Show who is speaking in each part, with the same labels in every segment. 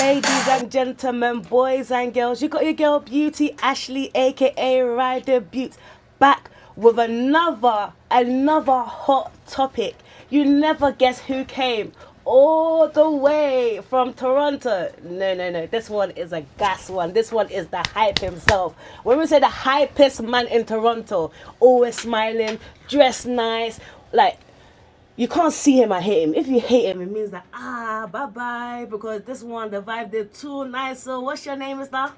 Speaker 1: Ladies and gentlemen, boys and girls, you got your girl Beauty Ashley, aka Ryder Beaut, back with another hot topic. You never guess who came all the way from Toronto. No. This one is a gas one. This one is the hype himself. When we say the hypest man in Toronto, always smiling, dressed nice, like you can't see him and hate him. If you hate him, it means that bye-bye, because this one, the vibe, they're too nice. So what's your name, mister?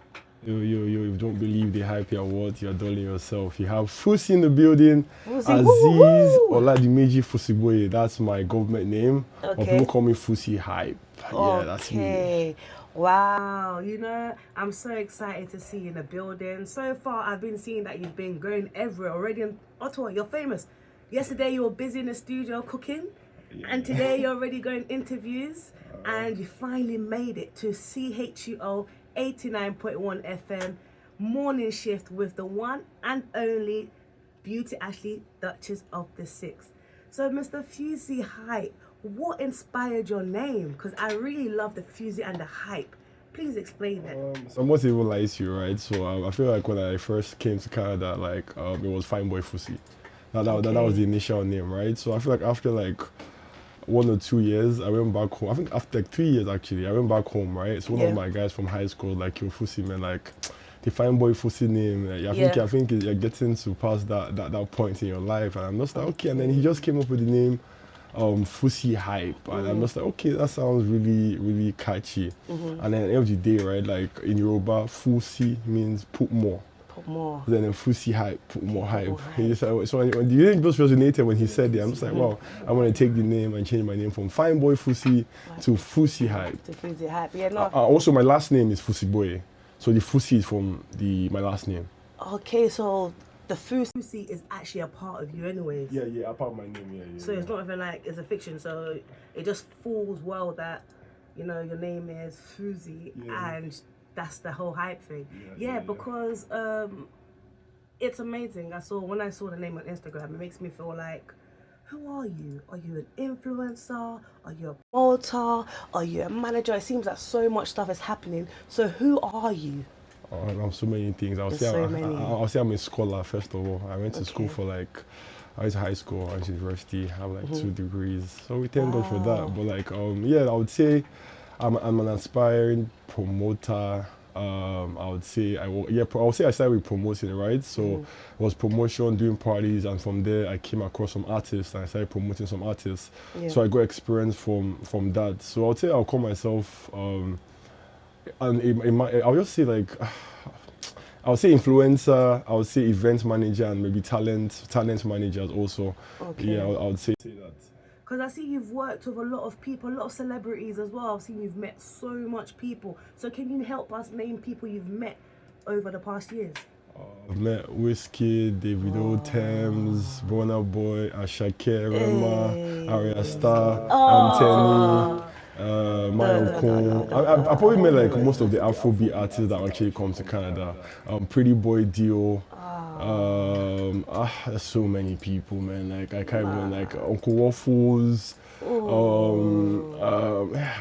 Speaker 2: Yo, if you don't believe the hype you're worth, you're dulling yourself. You have Fusi in the building.
Speaker 1: Fusi,
Speaker 2: Aziz Oladimeji Fusiboye. That's my government name.
Speaker 1: Okay.
Speaker 2: But people call me Fusi Hype. Yeah, that's me.
Speaker 1: Wow, I'm so excited to see you in the building. So far, I've been seeing that you've been going everywhere already in Ottawa. You're famous. Yesterday, you were busy in the studio cooking. Yeah. And today, you're already going interviews. And you finally made it to CHUO 89.1 FM morning shift with the one and only Beauty Ashley, Duchess of the Six. So, Mr. Fusi Hype, what inspired your name? Because I really love the Fusi and the hype. Please explain it.
Speaker 2: So I must even lie to you, right? So I feel like when I first came to Canada, it was Fine Boy Fusi. That was the initial name, right? So I feel like after 1 or 2 years, I went back home. I think after 3 years actually, I went back home, right? So one of my guys from high school, yo, Fusi, man, the Fine Boy Fusi name. I think you're getting to pass that point in your life, and I'm just like, okay. And then he just came up with the name Fusi Hype, and I'm just like, okay, that sounds really, really catchy. And then at the end of the day, right, in Yoruba, Fusi means put more. Then Fusi Hype, put more hype. So when the name just resonated when he said it, I'm just like, wow, I want to take the name and change my name from Fine Boy Fusi to Fusi Hype.
Speaker 1: To Fusi Hype, yeah, no.
Speaker 2: Also, my last name is Fusiboye, so the Fusi is from my last name.
Speaker 1: Okay, so the Fusi is actually a part of you anyways.
Speaker 2: Yeah, a part of my name, yeah.
Speaker 1: So it's not even it's a fiction, so it just falls well that, your name is Fusi and that's the whole hype thing. Because it's amazing. When I saw the name on Instagram, it makes me feel like, who are you? Are you an influencer? Are you a promoter? Are you a manager? It seems like so much stuff is happening. So who are you?
Speaker 2: I'm so many things. I'll say I'm a scholar, first of all. I went to school for I went to high school, I went to university, I have 2 degrees. So we thank God for that. But I would say I'm an aspiring promoter. I would say I started with promoting, right? So it was promotion, doing parties, and from there I came across some artists and I started promoting some artists. So I got experience from that. So I would say I'll call myself I'll just say I would say influencer, I would say event manager, and maybe talent managers also. Okay. Yeah, I would say that.
Speaker 1: Because I see you've worked with a lot of people, a lot of celebrities as well. I've seen you've met so much people. So can you help us name people you've met over the past years?
Speaker 2: I've met Wizkid, Davido, Thames, Burna Boy, Ashake, Rema, Arya Star, Anthony, Mario Kun. I probably met most of the Afrobeat artists that actually come to Canada. Pretty Boy Dio. There's so many people, man. I can't even Uncle Waffles. I've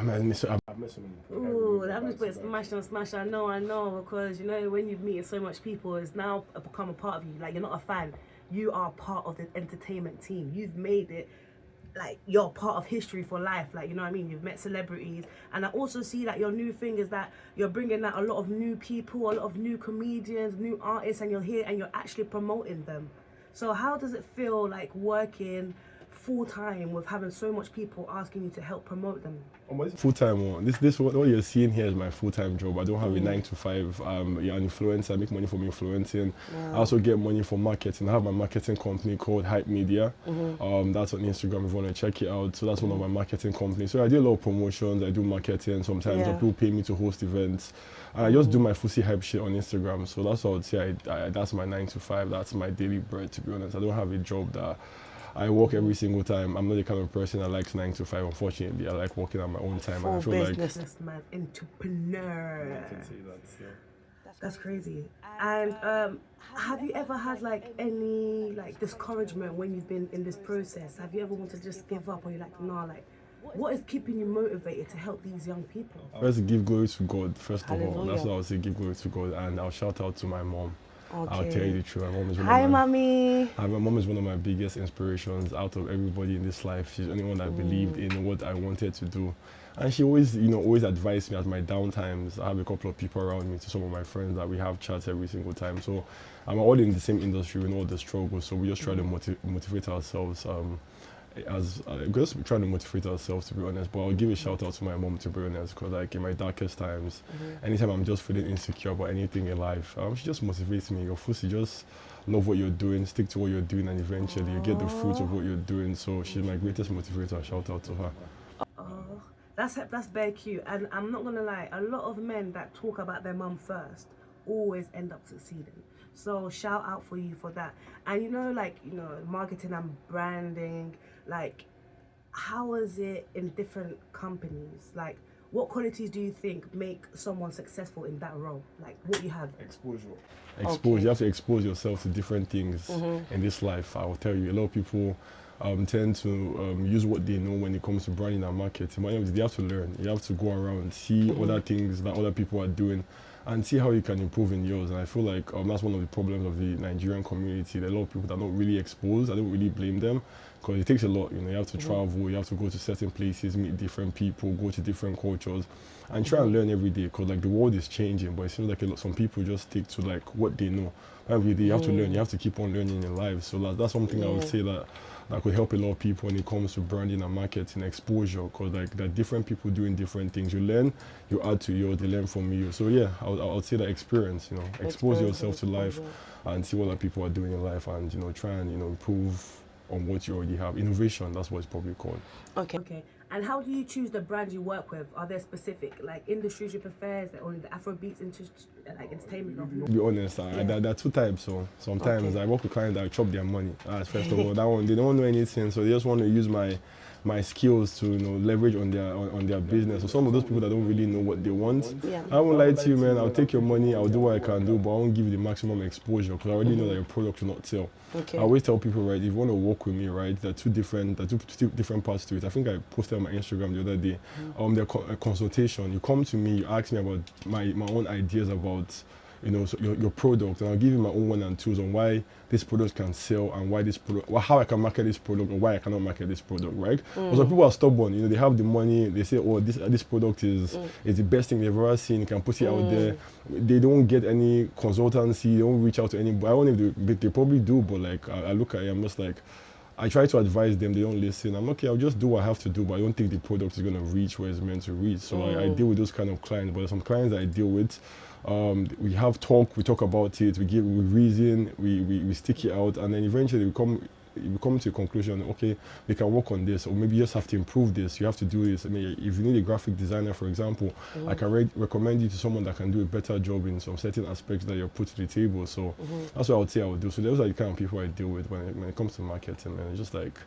Speaker 2: met so many people.
Speaker 1: Ooh, that was put smash. I know, because when you've met so much people, it's now become a part of you. You're not a fan, you are part of the entertainment team. You've made it. You're part of history for life, you know what I mean? You've met celebrities, and I also see that your new thing is that you're bringing out a lot of new people, a lot of new comedians, new artists, and you're here and you're actually promoting them. So how does it feel working full-time with having so much people asking you to help promote them?
Speaker 2: Full-time, this what you're seeing here is my full-time job. I don't have a 9 to 5. You're an influencer. I make money from influencing. I also get money from marketing. I have my marketing company called Hype Media. That's on Instagram if you want to check it out. So that's one of my marketing companies. So I do a lot of promotions. I do marketing. Sometimes people pay me to host events. And I just do my Fusi Hype shit on Instagram. So that's what I would say. That's my 9 to 5. That's my daily bread, to be honest. I don't have a job that I work every single time. I'm not the kind of person that likes 9 to 5, unfortunately. I like working at my own time.
Speaker 1: And I feel businessman, entrepreneur. I can say that. That's crazy. And have you ever had any discouragement when you've been in this process? Have you ever wanted to just give up, or you're like, nah, What is keeping you motivated to help these young people?
Speaker 2: First, give glory to God, first of all.
Speaker 1: Hallelujah.
Speaker 2: That's what I would say, give glory to God. And I'll shout out to my mom.
Speaker 1: Okay.
Speaker 2: I'll tell you the truth. My mom is one
Speaker 1: Hi,
Speaker 2: of my,
Speaker 1: mommy.
Speaker 2: my mom is one of my biggest inspirations out of everybody in this life. She's the only one that believed in what I wanted to do. And she always, always advised me at my downtimes. I have a couple of people around me, to some of my friends that we have chats every single time. So I'm all in the same industry, we know the struggles. So we just try to motivate ourselves. Just trying to motivate ourselves, to be honest. But I'll give a shout out to my mom, to be honest, because like in my darkest times, anytime I'm just feeling insecure about anything in life, she just motivates me. Your Fusi, just love what you're doing, stick to what you're doing, and eventually you get the fruits of what you're doing. So she's my greatest motivator. Shout out to her.
Speaker 1: Oh, that's very cute. And I'm not gonna lie, a lot of men that talk about their mum first always end up succeeding. So shout out for you for that. And marketing and branding, like, how is it in different companies? Like, what qualities do you think make someone successful in that role? Like, what you have?
Speaker 2: Exposure.
Speaker 1: Okay.
Speaker 2: You have to expose yourself to different things in this life. I will tell you, a lot of people tend to use what they know when it comes to branding and marketing. But they have to learn. You have to go around, see other things that other people are doing, and see how you can improve in yours. And I feel like that's one of the problems of the Nigerian community. There are a lot of people that are not really exposed. I don't really blame them, because it takes a lot. You have to travel, you have to go to certain places, meet different people, go to different cultures, and try and learn every day. Because like the world is changing, but it seems like some people just stick to like what they know. Every day you have to learn. You have to keep on learning in life. So that's something I would say that could help a lot of people when it comes to branding and marketing, exposure. Because like there are different people doing different things. You learn, you add to yours, they learn from you. So yeah, I would say that experience. Expose yourself to life and see what other people are doing in life, and try and improve on what you already have. Innovation, that's what it's probably called.
Speaker 1: Okay. And how do you choose the brands you work with? Are there specific like industries you prefer? Is it only the Afrobeats entertainment?
Speaker 2: To be honest, there are two types. So sometimes I work with clients that chop their money. First of all, that one they don't know anything, so they just want to use my skills to leverage on their business. So some of those people that don't really know what they want, I won't lie to you, man. I'll take your money, I'll do what I can do, but I won't give you the maximum exposure, because I already know that your product will not sell.
Speaker 1: Okay.
Speaker 2: I always tell people, right, if you want to work with me, right, there are two different parts to it. I think I posted on my Instagram the other day. A consultation. You come to me, you ask me about my own ideas about your product, and I'll give you my own one and twos on why this product can sell, and why this product, how I can market this product, or why I cannot market this product, right? But some people are stubborn. They have the money. They say, oh, this product is the best thing they've ever seen. You can put it out there. They don't get any consultancy. They don't reach out to anybody. I don't know if they probably do, but like I look at it, I'm just like, I try to advise them, they don't listen. I'm okay, I'll just do what I have to do, but I don't think the product is going to reach where it's meant to reach. So I deal with those kind of clients, but some clients I deal with, we talk about it, we reason, we stick it out, and then eventually we come to a conclusion. Okay, we can work on this, or maybe you just have to improve this. You have to do this. I mean, if you need a graphic designer, for example, I can recommend you to someone that can do a better job in some certain aspects that you're put to the table. So that's what I would say I would do. So those are the kind of people I deal with when it comes to marketing, man. It's just like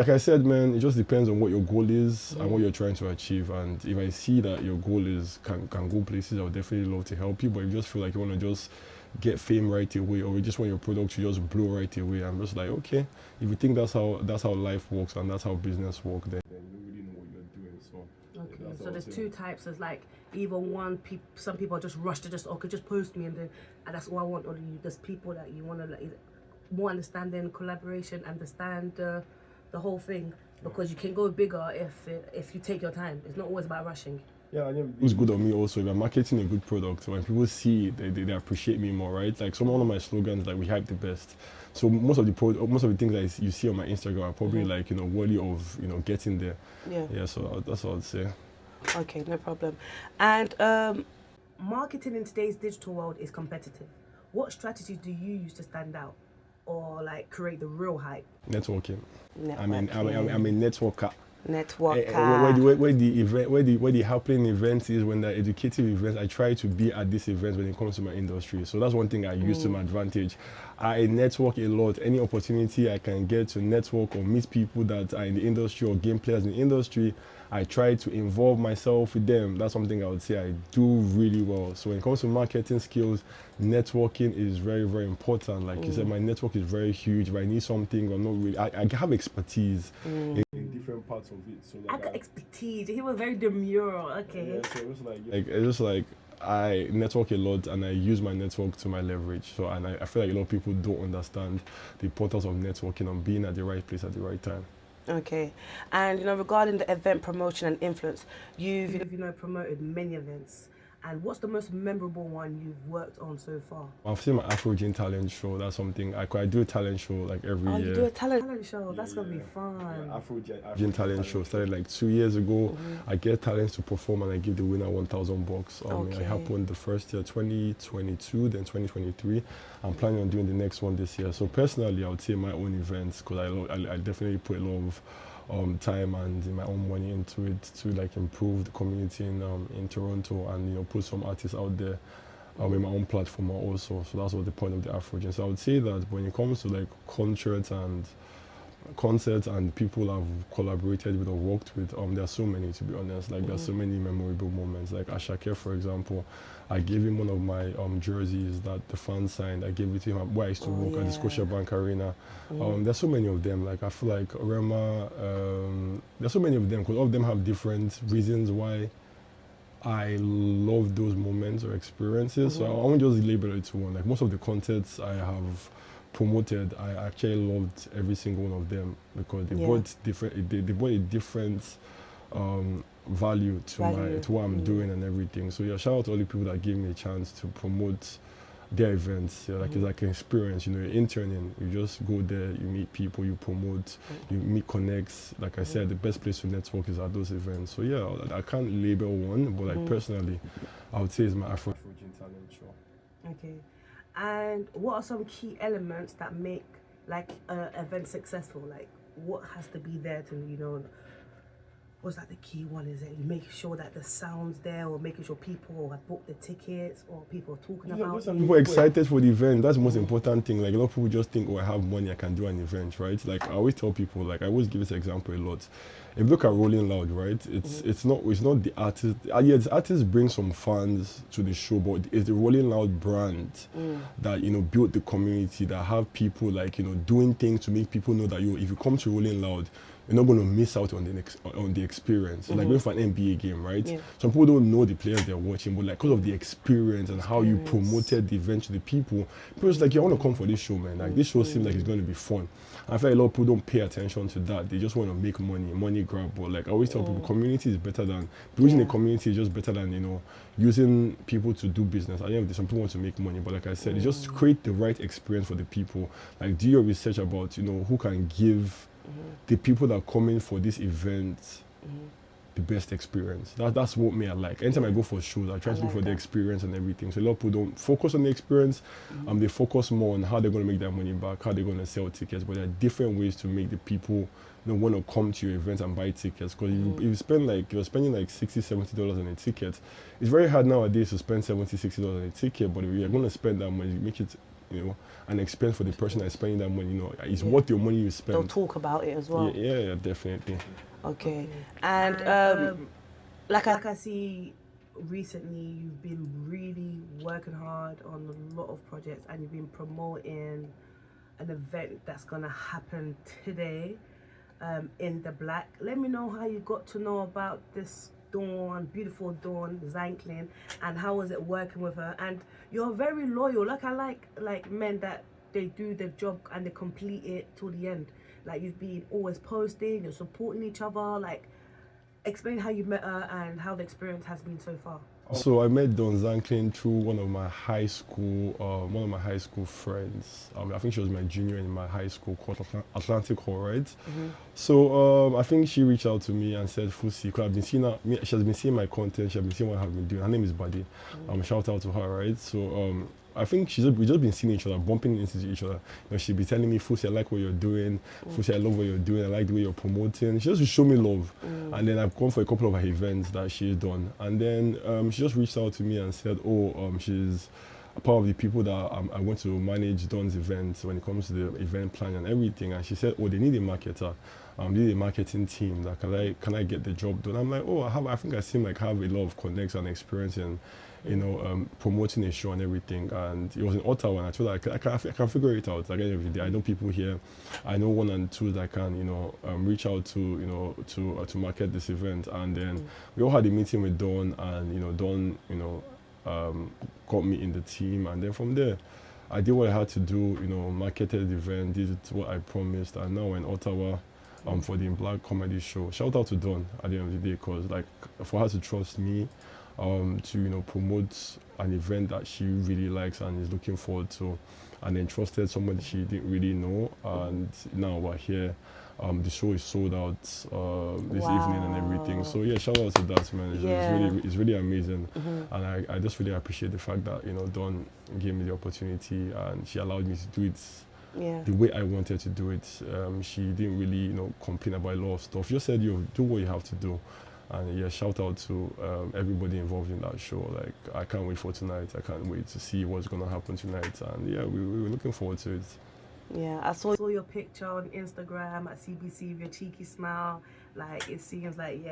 Speaker 2: I said, man, it just depends on what your goal is and what you're trying to achieve. And if I see that your goal is can go places, I would definitely love to help you. But if you just feel like you want to just get fame right away, or you just want your product to just blow right away, I'm just like, okay, if you think that's how life works and that's how business works, then you don't really know what you're doing. So
Speaker 1: okay, so there's two types. There's like either one, some people just rush to just post me, and that's all I want. Or there's people that you want to like more understanding, collaboration, understand the whole thing, because you can go bigger if you take your time. It's not always about rushing.
Speaker 2: Yeah, and it's good on me also. If I'm marketing a good product, when people see it, they appreciate me more, right? Like one of my slogans, like we hype the best. So most of the things that you see on my Instagram are probably like worthy of getting there. Yeah. So that's what I'd say.
Speaker 1: Okay, no problem. And marketing in today's digital world is competitive. What strategies do you use to stand out, or like create the real hype?
Speaker 2: Networking. I'm a networker. Where the happening events is, when the educative events, I try to be at these events when it comes to my industry. So that's one thing I use to my advantage. I network a lot. Any opportunity I can get to network or meet people that are in the industry or game players in the industry, I try to involve myself with them. That's something I would say I do really well. So when it comes to marketing skills, networking is very, very important. Like you said, my network is very huge. If I need something, I'm not really, I have expertise in different parts of it. So
Speaker 1: I got expertise. He was very demure. Okay.
Speaker 2: Yeah, so it's just like I network a lot and I use my network to my leverage. So and I feel like a lot of people don't understand the importance of networking and being at the right place at the right time.
Speaker 1: Okay. And regarding the event promotion and influence, you've promoted many events. And what's the most memorable one you've worked on so far?
Speaker 2: I've seen my Afro Gene talent show. That's something I do a talent show like every year.
Speaker 1: Oh, you do a talent show. That's gonna be fun.
Speaker 2: Yeah, Afro Gene talent show started like 2 years ago. I get talents to perform and I give the winner $1,000.
Speaker 1: Okay.
Speaker 2: It happened the first year, 2022, then 2023. I'm planning on doing the next one this year. So personally, I would say my own events because I definitely put a lot of time and my own money into it to like improve the community in Toronto and put some artists out there in my own platform also. So that's what the point of the Afrogen. So I would say that when it comes to like concerts and people I've collaborated with or worked with, there are so many, to be honest. Like there's so many memorable moments. Like Ashake, for example, I gave him one of my jerseys that the fans signed. I gave it to him where I used to work at the Scotiabank Arena. There's so many of them. Like I feel like Rema, there's so many of them because all of them have different reasons why I love those moments or experiences. So I won't just label it to one. Like most of the concerts I have promoted, I actually loved every single one of them because they brought different. They brought a different value to what I'm doing and everything. So yeah, shout out to all the people that gave me a chance to promote their events. Yeah, like it's like an experience. You're interning. You just go there, you meet people, you promote, you meet connects. Like I said, the best place to network is at those events. So yeah, I can't label one, but like personally, I would say it's my Afro talent show.
Speaker 1: Okay. And what are some key elements that make like an event successful? Like what has to be there to, what's that the key one? Is it you make sure that the sound's there or making sure people have booked the tickets or people are talking about it?
Speaker 2: People are excited for the event. That's the most important thing. Like a lot of people just think, oh, I have money, I can do an event, right? Like I always tell people, like I always give this example a lot. If you look at Rolling Loud, right? It's not the artist. Yeah, the artist brings some fans to the show, but it's the Rolling Loud brand that built the community, that have people like doing things to make people know that if you come to Rolling Loud, you're not going to miss out on the experience. Like going for an NBA game, right? Yeah. Some people don't know the players they're watching, but like because of the experience and how you promoted the event to the people it's like, you want to come for this show, man. Like this show seems like it's going to be fun. I feel like a lot of people don't pay attention to that. They just want to make money grab. But like I always tell people, community is better than building a community is just better than using people to do business. I know some people want to make money, but like I said, it's just create the right experience for the people. Like do your research about who can give the people that are coming for this event the best experience. That's what me I like. Anytime I go for shows, I try to look for the experience and everything. So a lot of people don't focus on the experience. They focus more on how they're going to make their money back, how they're going to sell tickets. But there are different ways to make the people want to come to your event and buy tickets. Because if you spend you're spending like $60, $70 on a ticket, it's very hard nowadays to spend $70, $60 on a ticket. But if you're going to spend that money, make it an expense for the person that's spending that money. It's worth your money you spend.
Speaker 1: They'll talk about it as well.
Speaker 2: Yeah, definitely.
Speaker 1: Okay. And like I see recently, you've been really working hard on a lot of projects and you've been promoting an event that's going to happen today in the Black. Let me know how you got to know about this beautiful Dawn Zanklin, and how was it working with her. And you're very loyal. Like I like men that they do their job and they complete it till the end. Like you've been always posting, you're supporting each other. Like explain how you met her and how the experience has been so far.
Speaker 2: So I met Dawn Zanklin through one of my high school friends. I think she was my junior in my high school called Atlantic Hall, right? So I think she reached out to me and said, Fusi, because I've been seeing her, she has been seeing my content, she has been seeing what I've been doing. Her name is Buddy. Shout out to her, right? So I think we've just been seeing each other, bumping into each other. She'd be telling me, Fusi, I like what you're doing. Fusi, I love what you're doing. I like the way you're promoting. She just would show me love. And then I've gone for a couple of her events that she's done. And then she just reached out to me and said, she's a part of the people that I want to manage Dawn's events when it comes to the event plan and everything. And she said, they need a marketer. They need a marketing team. That can I get the job done? I'm like, I think I seem like have a lot of connects and experience in promoting a show and everything. And it was in Ottawa, and I told her I can figure it out. At the end of the day, I know people here. I know one and two that can reach out to to market this event. And then we all had a meeting with Dawn, and Dawn got me in the team, and then from there I did what I had to do, marketed the event, did what I promised, and now we're in Ottawa for the Black Comedy Show. Shout out to Dawn at the end of the day, because like for her to trust me to promote an event that she really likes and is looking forward to, and then trusted somebody she didn't really know, and now we're here. The show is sold out this evening and everything. So yeah, shout out to that, man. It's really amazing, and I just really appreciate the fact that Dawn gave me the opportunity and she allowed me to do it the way I wanted to do it. She didn't really complain about a lot of stuff. She just said, "You do what you have to do." And yeah, shout out to everybody involved in that show. Like, I can't wait for tonight. I can't wait to see what's gonna happen tonight. And yeah, we're looking forward to it.
Speaker 1: Yeah, I saw your picture on Instagram at CBC with your cheeky smile. Like, it seems like,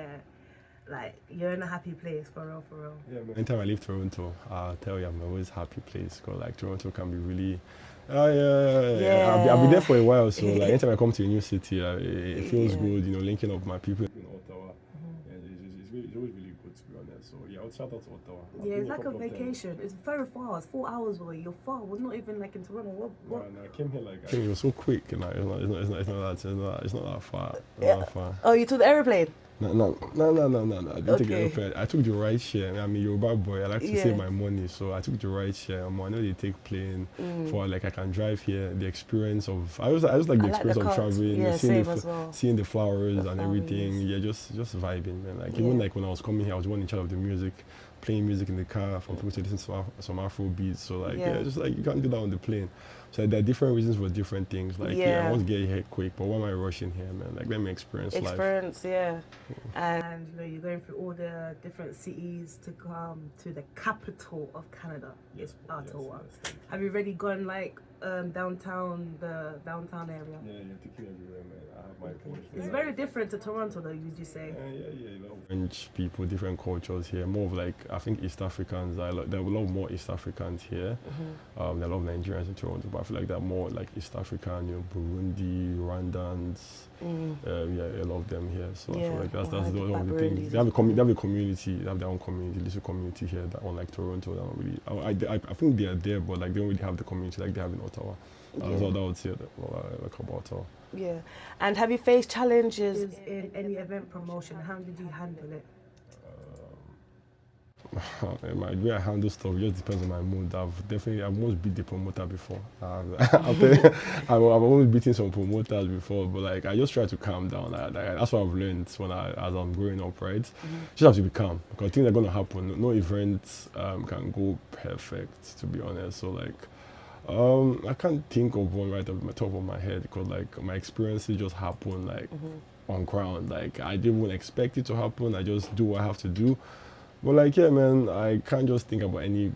Speaker 1: like you're in a happy place, for real, for real.
Speaker 2: Yeah, man. Anytime I leave Toronto, I'll tell you I'm always happy place, because like Toronto can be really, I'll be there for a while. So like anytime I come to a new city, it feels good, linking up with my people in Ottawa. It's always really good, to be honest. So yeah, I would shout out to Ottawa.
Speaker 1: Yeah, it's like a vacation. It's very far. It's 4 hours away. You're far. We're not even like in Toronto. What?
Speaker 2: No, I came here it was so quick. It's not that far. Not that far.
Speaker 1: Oh, you took the aeroplane?
Speaker 2: No. I didn't take the airplane. I took the ride share. I'm a Yoruba boy. I like to save my money, so I took the ride share. I know they take plane for like I can drive here. The experience of I just like the experience of traveling, seeing the flowers and everything. Yeah, just vibing, man. Like even like when I was coming here, I was one in charge of the music, playing music in the car for people to listen to some Afro beats. So like just like you can't do that on the plane. So there are different reasons for different things. Like I want to get here quick, but why am I rushing here, man? Like let me experience life.
Speaker 1: And you're going through all the different cities to come to the capital of Canada. Yes, Ottawa. Yes. Have you already gone like downtown, the downtown area?
Speaker 2: Yeah, you're taking everywhere, man. I have my place.
Speaker 1: It's very different to Toronto, though. Would you say?
Speaker 2: French people, different cultures here. More of like I think East Africans. There are a lot more East Africans here. There are a lot of Nigerians in Toronto, but I feel like they're more like East African. Burundi, Rwandans. A lot of them here. So I feel like that's one of the things. They have a community. They have their own community, little community here. That unlike Toronto, they're not really. I think they are there, but like they don't really have the community like they have in Ottawa. That's all I would say like about Ottawa.
Speaker 1: Yeah, and have you faced challenges in any event promotion? How did you handle it?
Speaker 2: The way I handle stuff just depends on my mood. I've almost beat the promoter before. I've always beaten some promoters before, but like I just try to calm down. That's what I've learned as I'm growing up, right? Just have to be calm, because things are gonna happen. No event can go perfect, to be honest. So like I can't think of one right off the top of my head, because like my experiences just happen like on ground. Like I didn't even expect it to happen. I just do what I have to do. But like man, I can't just think about any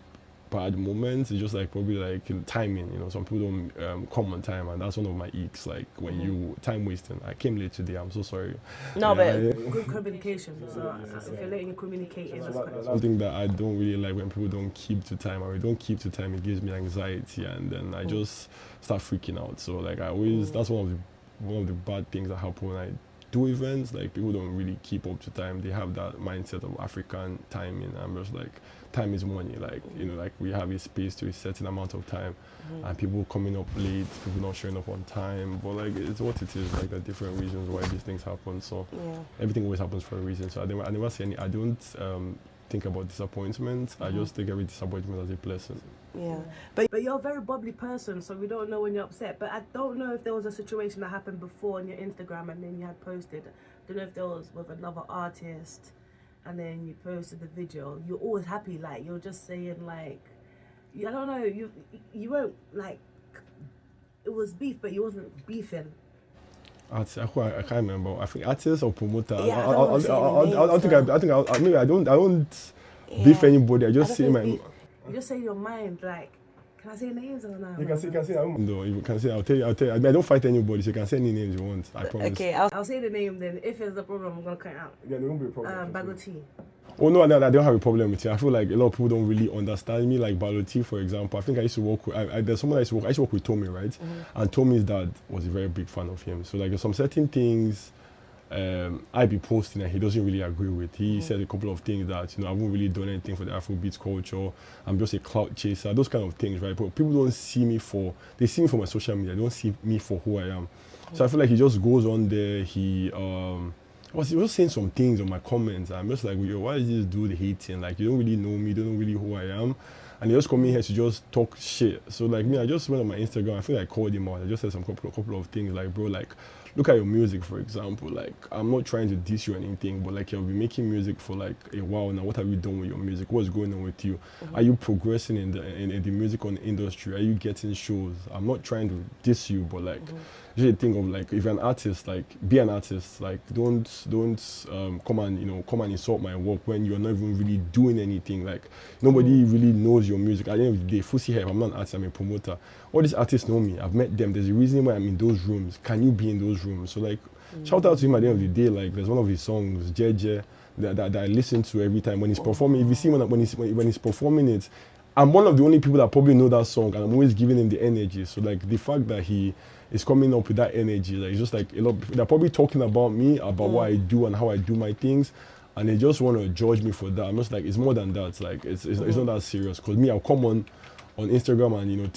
Speaker 2: bad moments. It's just like probably like timing. Some people don't come on time, and that's one of my icks. Like when you time wasting. I came late today. I'm so sorry.
Speaker 1: No, but good communication. So if you're letting you communicate, it's
Speaker 2: something that I don't really like when people don't keep to time. Or don't keep to time, it gives me anxiety, and then I just start freaking out. So like I always, that's one of the bad things that happen when I do events. Like people don't really keep up to time. They have that mindset of African timing. I'm just like, time is money. Like like we have a space to a certain amount of time, and people coming up late, people not showing up on time. But like it's what it is. Like there are different reasons why these things happen. So everything always happens for a reason. So I never see any. I don't think about disappointment. I just take every disappointment as a blessing.
Speaker 1: Yeah, but you're a very bubbly person, so we don't know when you're upset. But I don't know if there was a situation that happened before on your Instagram and then you had posted. I don't know if there was with another artist and then you posted the video. You're always happy, like you're just saying like, I don't know, you weren't like, it was beef, but you wasn't beefing.
Speaker 2: I can't remember. I think artist or promoter.
Speaker 1: Yeah,
Speaker 2: I don't beef anybody. I just say my.
Speaker 1: You just say your mind, like, can I say names or not?
Speaker 2: You can say. No, you can say. I'll tell you. I don't fight anybody. So you can say any names you want. I promise.
Speaker 1: Okay, I'll say the name then. If there's a problem, I'm gonna cut it out.
Speaker 2: Yeah, there won't be a problem.
Speaker 1: Beauthy.
Speaker 2: Oh no, I don't have a problem with it. I feel like a lot of people don't really understand me. Like Beauthy, for example. I think I used to work with. There's someone I used to work with Tommy, right? And Tommy's dad was a very big fan of him. So like there's some certain things I be posting and he doesn't really agree with. He said a couple of things that I haven't really done anything for the Afrobeat culture. I'm just a clout chaser. Those kind of things, right? But people don't see me for. They see me for my social media. They don't see me for who I am. So I feel like he just goes on there. He was saying some things on my comments. I'm just like, yo, why is this dude hating? Like, you don't really know me, you don't know really who I am. And he just come in here to just talk shit. So like me, I just went on my Instagram. I feel like I called him out. I just said some couple of things like, bro, like, look at your music, for example. Like, I'm not trying to diss you or anything, but like you've been making music for like a while now. What have you done with your music? What's going on with you? Are you progressing in the music industry? Are you getting shows? I'm not trying to diss you, but like, just a thing of like, if you're an artist, like, be an artist. Like, don't come and insult my work when you're not even really doing anything. Like, nobody really knows your music. At the end of the day, Fusi here, I'm not an artist, I'm a promoter. All these artists know me. I've met them. There's a reason why I'm in those rooms. Can you be in those rooms? So like, shout out to him at the end of the day. Like, there's one of his songs, JJ, that I listen to every time when he's performing. If you see when he's performing it, I'm one of the only people that probably know that song, and I'm always giving him the energy. So like the fact that he is coming up with that energy, like it's just like a lot of people, they're probably talking about me, about what I do and how I do my things, and they just want to judge me for that. I'm just like, it's more than that. Like it's not that serious. Cause me, I'll come on Instagram and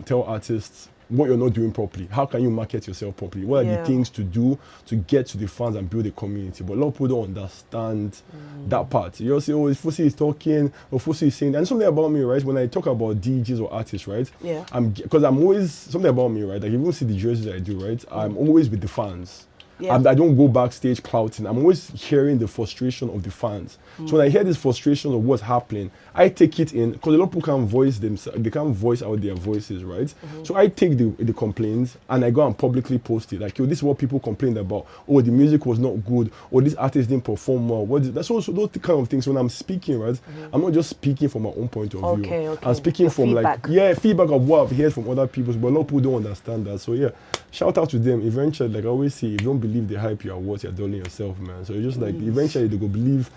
Speaker 2: tell artists what you're not doing properly. How can you market yourself properly? What are the things to do to get to the fans and build a community? But a lot of people don't understand that part. You say, oh, Fusi is talking, or Fusi is saying, and something about me, right? When I talk about DJs or artists, right?
Speaker 1: Yeah.
Speaker 2: Because I'm always, something about me, right? Like, you even see the jerseys I do, right? I'm always with the fans. Yeah. I don't go backstage clouting. I'm always hearing the frustration of the fans. So when I hear this frustration of what's happening, I take it in, because a lot of people can't voice themselves, they can't voice out their voices, right? So I take the complaints and I go and publicly post it. Like, yo, this is what people complained about. Oh, the music was not good, or this artist didn't perform well. That's also those kind of things. When I'm speaking, right? I'm not just speaking from my own point of view.
Speaker 1: Okay.
Speaker 2: I'm speaking from feedback. Feedback of what I've heard from other people, but a lot of people don't understand that. So yeah, shout out to them. Eventually, like I always say, if you don't believe the hype, you are what you're doing yourself, man. So it's just like eventually they go believe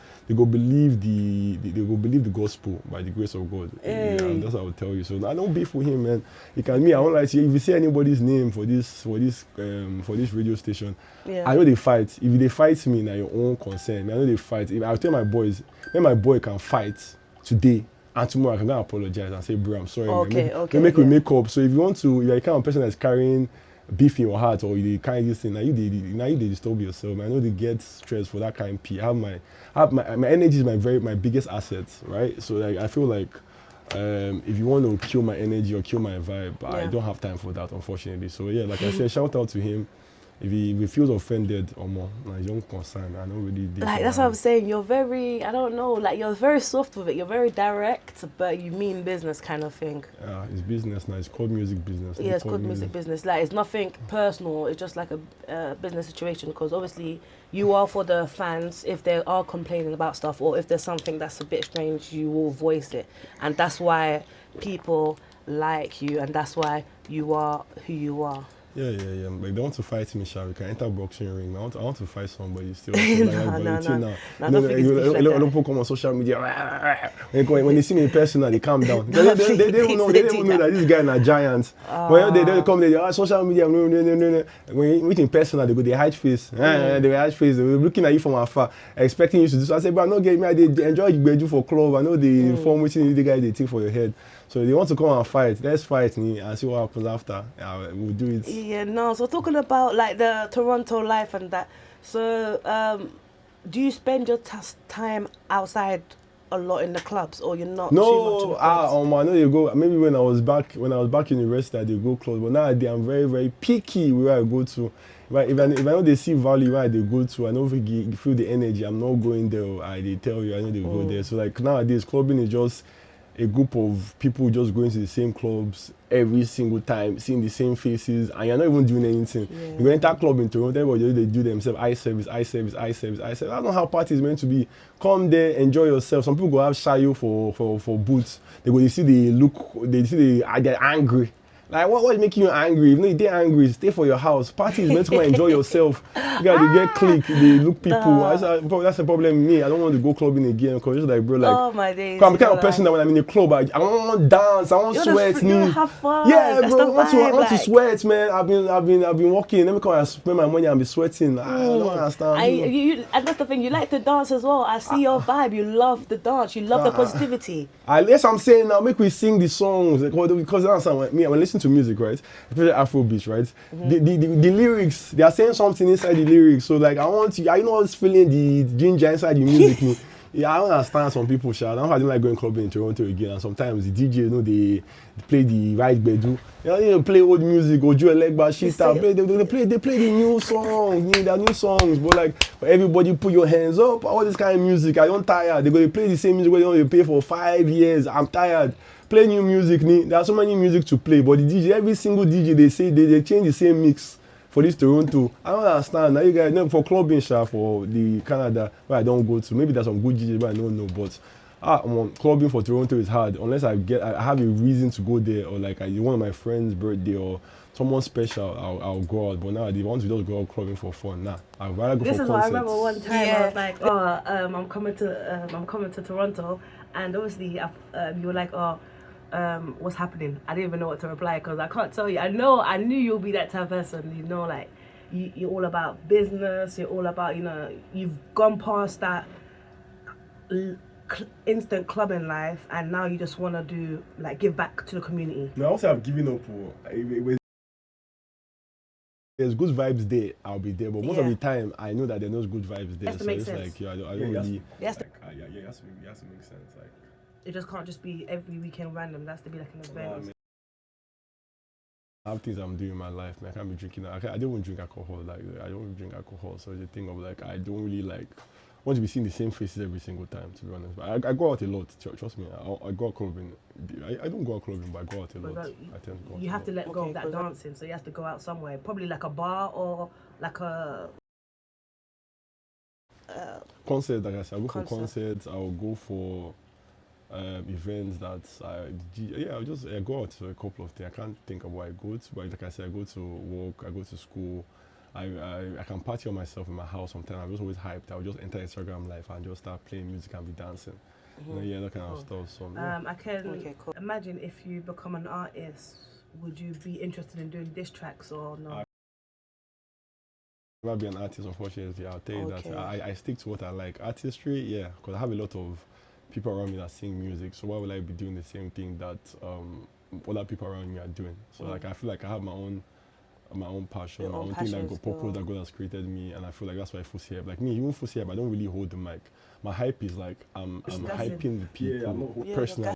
Speaker 2: the gospel by the grace of God.
Speaker 1: Hey.
Speaker 2: Yeah, that's what I will tell you. So I don't beef with him, man. I don't like to, if you say anybody's name for this radio station, I know they fight. If they fight me, now your own concern. I know they fight. If I tell my boys, when my boy can fight today, and tomorrow I can go apologize and say, bro, I'm sorry. We make up. So if you want to, you're the kind of person that's carrying beef in your heart, or you kind of this thing, now you they disturb yourself. Man. I know they get stressed for that kind of pee. My energy is my biggest asset, right? So like I feel like if you want to kill my energy or kill my vibe, I don't have time for that, unfortunately. So yeah, like I said, shout out to him. If he feels offended or more, like don't concern. I don't really.
Speaker 1: Like that's what I'm saying. You're very, I don't know, like you're very soft with it. You're very direct, but you mean business kind of thing.
Speaker 2: Yeah, it's business now. It's called music business.
Speaker 1: Yeah, it's called music business. Like it's nothing personal. It's just like a business situation. Because obviously you are for the fans. If they are complaining about stuff, or if there's something that's a bit strange, you will voice it, and that's why people like you, and that's why you are who you are.
Speaker 2: Yeah. Like they want to fight me, Sha. We can enter boxing ring. I want to fight somebody still.
Speaker 1: No.
Speaker 2: People come on social media. When they see me in person, they calm down. They don't know that this guy is a giant. When they come, they social media. No. When you meet in person, they hide face. They hide face. They were looking at you from afar, expecting you to do so. I said, but I'm not getting me. They enjoy you for club. I know the form which the guy they take for your head. So they want to come and fight. Let's fight and see what happens after. We'll do it.
Speaker 1: Yeah, no. So talking about like the Toronto life and that. So do you spend your time outside a lot in the clubs, or you're not?
Speaker 2: No, I know you go. Maybe when I was back in university, I did go clubs. But nowadays I'm very, very picky where I go to. Right, if I know they see value where they go to, I know if you feel the energy, I'm not going there. They tell you I know they go there. So like nowadays, clubbing is just a group of people just going to the same clubs every single time, seeing the same faces, and you're not even doing anything. Yeah. You go enter club in Toronto, everybody they do themselves eye service. That's not how party is meant to be. Come there, enjoy yourself. Some people go have shayo for boots. They see they're angry. Like, what is making you angry? If no, you dey angry, stay for your house. Party is meant to go enjoy yourself. You gotta get click, they look people. That's the problem with me. I don't want to go clubbing again because it's like, bro, like,
Speaker 1: Oh my days.
Speaker 2: I'm the kind of person that when I'm in a club, I want to dance, I want to sweat.
Speaker 1: You want to have fun.
Speaker 2: Yeah,
Speaker 1: That's
Speaker 2: bro,
Speaker 1: the
Speaker 2: I want to
Speaker 1: vibe,
Speaker 2: sweat, man. I've been working. Let me come and spend my money and be sweating. I don't understand.
Speaker 1: And that's the thing. You like to dance as well. I see your vibe. You love the dance. You love the positivity.
Speaker 2: Yes, I'm saying now, make we sing the songs because that's when I listen to music, right? Especially Afrobeats, right? The lyrics, they are saying something inside the lyrics. So like, I know what's feeling the ginger inside the music. Me. Yeah, I don't understand some people. I don't like going clubbing in Toronto again. And sometimes the DJ, they play the right bedu. They play old music, or Joe Legba shit. They play the new songs, their new songs. But like, everybody put your hands up. All this kind of music, I don't tired. They go to play the same music where they pay for 5 years. I'm tired. Play new music. There are so many music to play, but the DJ, every single DJ, they say they change the same mix. For this Toronto, I don't understand. Now you guys know for clubbing for the Canada where I don't go to. Maybe there's some good DJs but I don't know. But clubbing for Toronto is hard unless I have a reason to go there, or like one of my friends' birthday or someone special. I'll go out. But now they want to just go out clubbing for fun. Nah, I'd rather go for concerts.
Speaker 1: This is what I remember one time. I was like, I'm coming to Toronto, and obviously you were like, what's happening? I didn't even know what to reply because I can't tell you. I knew you'll be that type of person, like you're all about business, you're all about, you've gone past that instant clubbing life and now you just want to do, like, give back to the community.
Speaker 2: No, I also have given up. There's good vibes there, I'll be there, but most of the time I know that there's no good vibes there.
Speaker 1: So it's
Speaker 2: sense. Like, I don't really...
Speaker 1: It has to
Speaker 2: make sense. Like,
Speaker 1: it just can't just be every weekend random. That's to be like an event.
Speaker 2: I have things I'm doing in my life, man. I can't be drinking. I don't even drink alcohol. Like, I don't drink alcohol. So the thing of like, I don't really like want to be seeing the same faces every single time. To be honest, but I go out a lot. Trust me. I go out clubbing. I don't go out clubbing, but I go out a lot. I tend to go out.
Speaker 1: You have to let go of that dancing, so you have to go out somewhere. Probably like a bar or like a
Speaker 2: concert. Like I said, I'll go for concerts. I'll go for events that I go out to a couple of things. I can't think of where I go to, but like I said, I go to work, I go to school. I can party on myself in my house sometimes. I'm just always hyped. I'll just enter Instagram live and just start playing music and be dancing. That kind of stuff. So
Speaker 1: I can imagine if you become an artist, would you be interested in doing diss tracks or no?
Speaker 2: I'll never be an artist, unfortunately. I'll tell you that. I stick to what I like. Artistry, yeah, because I have a lot of people around me that sing music, so why would I be doing the same thing that other people around me are doing? So like, I feel like I have my own passion, my own thing that purpose that God has created me, and I feel like that's why Fusi hype. Like me, even Fusi hype, I don't really hold the mic. My hype is like I'm hyping the people personally.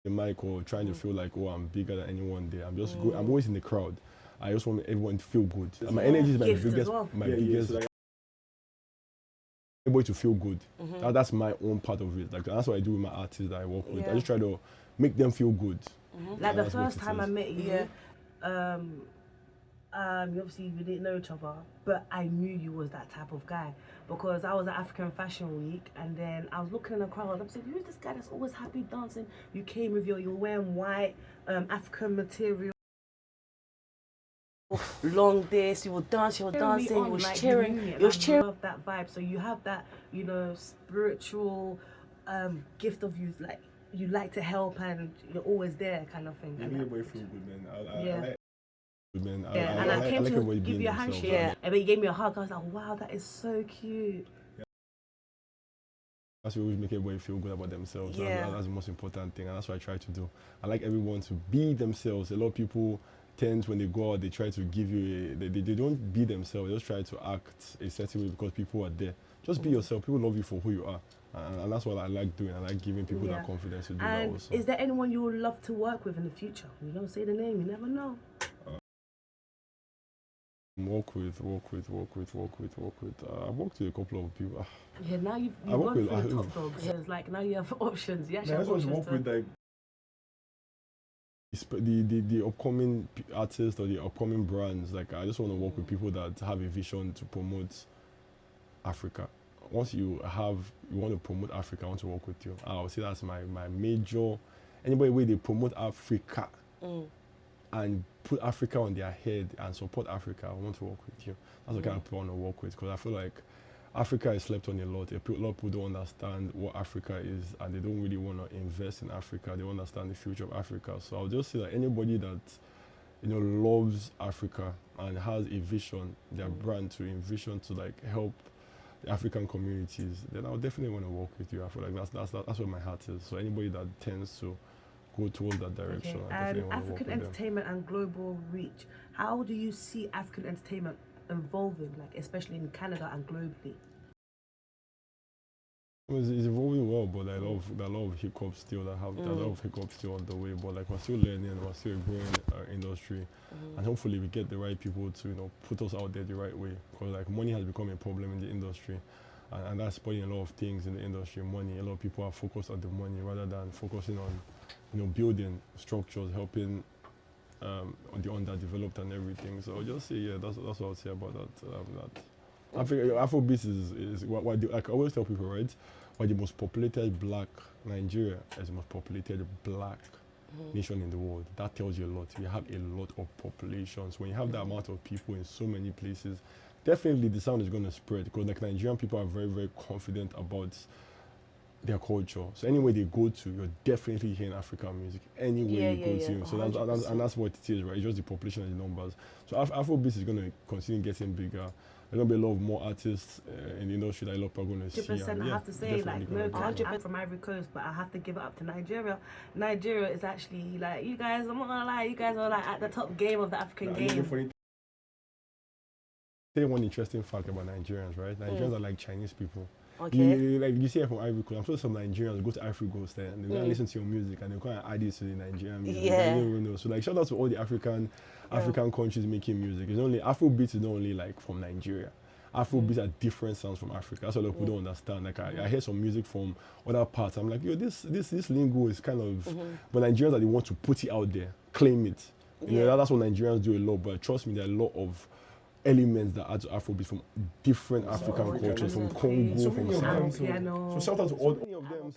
Speaker 2: The mic or trying to feel like I'm bigger than anyone there. I'm just I'm always in the crowd. I just want everyone to feel good. And my energy is my biggest. Everybody to feel good. That's my own part of it. Like that's what I do with my artists that I work with. I just try to make them feel good.
Speaker 1: Like the first time I met you, obviously we didn't know each other, but I knew you was that type of guy because I was at African Fashion Week and then I was looking in the crowd. I'm saying, who's this guy that's always happy dancing? You came with you're wearing white African material. Long this, you will dance, you were dancing, you was cheering, you was cheering. I love that vibe. So you have that, spiritual gift of you, like you like to help and you're always there, kind of thing.
Speaker 2: Everybody feel good, man.
Speaker 1: I came to give you a handshake, and then you gave me a hug. I was like, wow, that is so cute.
Speaker 2: That's what always make everybody feel good about themselves. That's the most important thing, and that's what I try to do. I like everyone to be themselves. A lot of people tend, when they go out, they try to give you they don't be themselves. They just try to act a certain way because people are there. Just be yourself. People love you for who you are, and that's what I like doing. I like giving people that confidence to do that also.
Speaker 1: Is there anyone you would love to work with in the future? You don't say the name, you never know.
Speaker 2: Work with. I've worked with a couple of people.
Speaker 1: Yeah, now you've worked with the top dogs. So it's like now you have options. You actually have options.
Speaker 2: Work with like the upcoming artists or the upcoming brands. Like I just want to work with people that have a vision to promote Africa. Once you want to promote Africa, I want to work with you. I'll say that's my major. Anybody where they promote Africa. and put Africa on their head and support Africa, I want to work with you. That's the kind of people I want to work with, because I feel like Africa is slept on a lot. A lot of people don't understand what Africa is, and they don't really want to invest in Africa. They don't understand the future of Africa. So I'll just say that anybody that loves Africa and has a vision, their brand to envision to like help the African communities, then I'll definitely want to work with you. I feel like that's where my heart is. So anybody that tends to go towards that direction,
Speaker 3: Okay.
Speaker 2: I definitely
Speaker 3: And
Speaker 2: want to work
Speaker 3: African
Speaker 2: with them.
Speaker 3: entertainment and global reach. How do you see African entertainment evolving, like especially in Canada and globally?
Speaker 2: It's evolving well, but there are a lot of hiccups still there are a lot of hiccups still on the way. But like we're still learning, we're still growing industry, and hopefully we get the right people to put us out there the right way. Because like money has become a problem in the industry, and that's spoiling a lot of things in the industry. Money, a lot of people are focused on the money rather than focusing on building structures, helping on the underdeveloped and everything. So I'll just say that's what I'll say about that. I think Afrobeat is like I always tell people, right? Why the most populated black Nigeria is the most populated black nation in the world. That tells you a lot. We have a lot of populations. When you have that amount of people in so many places, definitely the sound is going to spread, because like Nigerian people are very, very confident about their culture. So anywhere they go to, you're definitely hearing African music. Anywhere you go to. So that's what it is, right? It's just the population and the numbers. So Afrobeat is going to continue getting bigger. There's going to be a lot of more artists in the industry that a lot of people are going to see.
Speaker 3: 100%. I have to say, like, no, I'm from Ivory Coast, but I have to give it up to Nigeria. Nigeria is actually like, you guys, I'm not gonna lie, you guys are like at the top game of the African game.
Speaker 2: Say one interesting fact about Nigerians, right? Nigerians are like Chinese people.
Speaker 1: Okay.
Speaker 2: You see it from Ivory Coast. I'm sure some Nigerians go to Ivory Coast and they listen to your music and they kind of add it to the Nigerian music.
Speaker 1: Yeah.
Speaker 2: You don't even know. So like shout out to all the African countries making music. It's only Afrobeat is not only like from Nigeria. Afrobeats are different sounds from Africa. That's what people don't understand. Like I hear some music from other parts. I'm like, yo, this lingo is kind of, but Nigerians are the ones to put it out there, claim it. You know, that's what Nigerians do a lot. But trust me, there are a lot of elements that add to Afrobeat from different African cultures, from Congo, from South. So shout out to all of them.